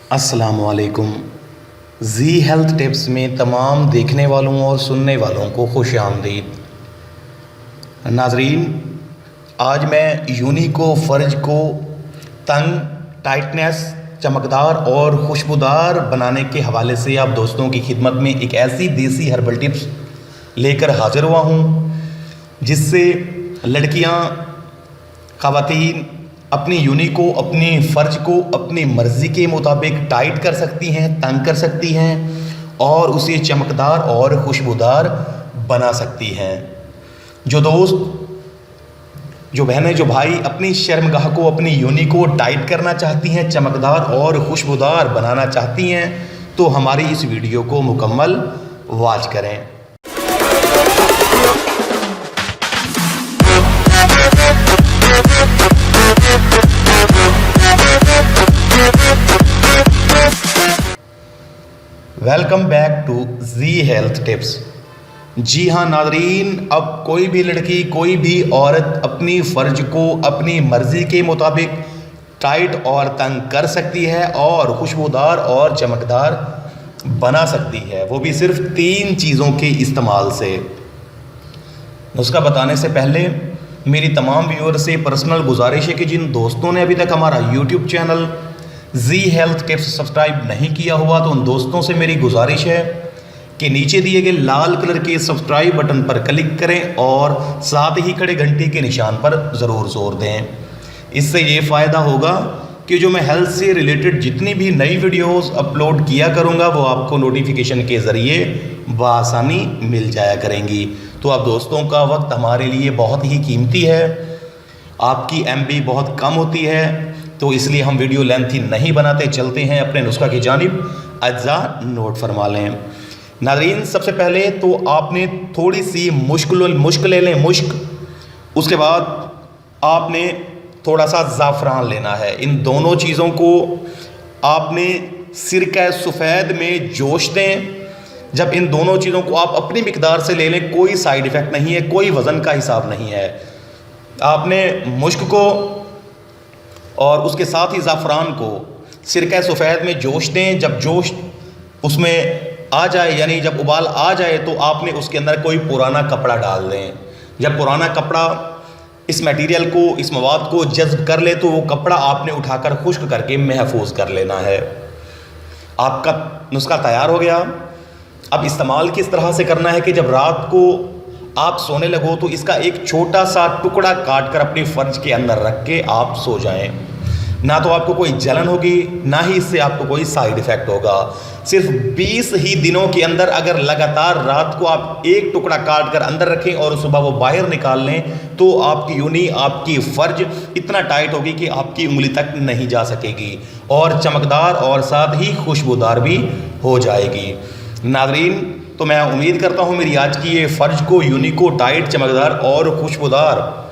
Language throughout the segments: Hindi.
अस्सलामुअलैकुम। जी हेल्थ टिप्स में तमाम देखने वालों और सुनने वालों को खुश आमदीद। नाजरीन, आज मैं यूनी को फ़र्ज को तंग, टाइटनेस, चमकदार और खुशबूदार बनाने के हवाले से आप दोस्तों की खिदमत में एक ऐसी देसी हर्बल टिप्स लेकर हाज़िर हुआ हूँ जिससे लड़कियाँ, ख़वातीन अपनी यूनी को, अपनी फ़र्ज को अपनी मर्ज़ी के मुताबिक टाइट कर सकती हैं, तंग कर सकती हैं और उसे चमकदार और खुशबूदार बना सकती हैं। जो दोस्त, जो बहनें, जो भाई अपनी शर्मगाह को, अपनी यूनी को टाइट करना चाहती हैं, चमकदार और खुशबूदार बनाना चाहती हैं, तो हमारी इस वीडियो को मुकम्मल वॉच करें। Welcome back to Zee health tips. जी हाँ नाज़रीन, अब कोई भी लड़की, कोई भी औरत अपनी फ़र्ज को अपनी मर्ज़ी के मुताबिक टाइट और तंग कर सकती है और खुशबूदार और चमकदार बना सकती है, वो भी सिर्फ 3 चीज़ों के इस्तेमाल से। नुस्खा बताने से पहले मेरी तमाम व्यूअर से पर्सनल गुजारिश है कि जिन दोस्तों ने अभी तक हमारा यूट्यूब चैनल जी हेल्थ टिप्स सब्सक्राइब नहीं किया हुआ, तो उन दोस्तों से मेरी गुजारिश है कि नीचे दिए गए लाल कलर के सब्सक्राइब बटन पर क्लिक करें और साथ ही खड़े घंटी के निशान पर ज़रूर जोर दें। इससे ये फ़ायदा होगा कि जो मैं हेल्थ से रिलेटेड जितनी भी नई वीडियोस अपलोड किया करूँगा वो आपको नोटिफिकेशन के ज़रिए बआसानी मिल जाया करेंगी। तो आप दोस्तों का वक्त हमारे लिए बहुत ही कीमती है, आपकी MB बहुत कम होती है, तो इसलिए हम वीडियो लेंथी नहीं बनाते, चलते हैं अपने नुस्खा की जानिब। अज्जा नोट फरमा लें। नाज़रीन, सबसे पहले तो आपने थोड़ी सी मुश्क ले लें, मुश्क। उसके बाद आपने थोड़ा सा ज़ाफ़रान लेना है। इन दोनों चीज़ों को आपने सिरका सफ़ेद में जोश दें। जब इन दोनों चीज़ों को आप अपनी मिकदार से ले लें, कोई साइड इफ़ेक्ट नहीं है, कोई वज़न का हिसाब नहीं है। आपने मुश्क को और उसके साथ ही ज़ाफ़रान को सिरका सफ़ेद में जोश दें। जब जोश उसमें आ जाए, यानी जब उबाल आ जाए, तो आपने उसके अंदर कोई पुराना कपड़ा डाल दें। जब पुराना कपड़ा इस मटेरियल को, इस मवाद को जज़्ब कर ले, तो वो कपड़ा आपने उठाकर खुश्क करके महफूज कर लेना है। आपका नुस्खा तैयार हो गया। अब इस्तेमाल किस तरह से करना है कि जब रात को आप सोने लगो तो इसका एक छोटा सा टुकड़ा काट कर अपनी फ़र्ज के अंदर रख के आप सो जाएं। ना तो आपको कोई जलन होगी, ना ही इससे आपको कोई साइड इफ़ेक्ट होगा। सिर्फ 20 ही दिनों के अंदर अगर लगातार रात को आप एक टुकड़ा काट कर अंदर रखें और सुबह वो बाहर निकाल लें, तो आपकी यूनी, आपकी फ़र्ज इतना टाइट होगी कि आपकी उंगली तक नहीं जा सकेगी और चमकदार और साथ ही खुशबूदार भी हो जाएगी। नाज़रीन, तो मैं उम्मीद करता हूँ मेरी आज की ये फ़र्ज को, यूनी को टाइट, चमकदार और खुशबूदार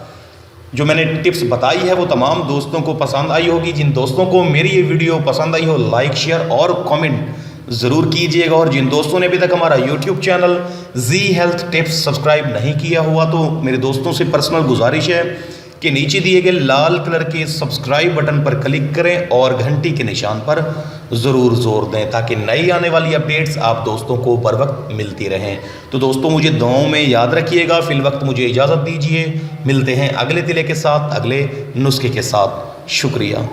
जो मैंने टिप्स बताई है वो तमाम दोस्तों को पसंद आई होगी। जिन दोस्तों को मेरी ये वीडियो पसंद आई हो, लाइक, शेयर और कमेंट ज़रूर कीजिएगा। और जिन दोस्तों ने अभी तक हमारा यूट्यूब चैनल जी हेल्थ टिप्स सब्सक्राइब नहीं किया हुआ, तो मेरे दोस्तों से पर्सनल गुजारिश है कि नीचे दिए गए लाल कलर के सब्सक्राइब बटन पर क्लिक करें और घंटी के निशान पर ज़रूर जोर दें, ताकि नई आने वाली अपडेट्स आप दोस्तों को बर वक्त मिलती रहें। तो दोस्तों, मुझे दुआओं में याद रखिएगा। फिल वक्त मुझे इजाज़त दीजिए। मिलते हैं अगले तिले के साथ, अगले नुस्खे के साथ। शुक्रिया।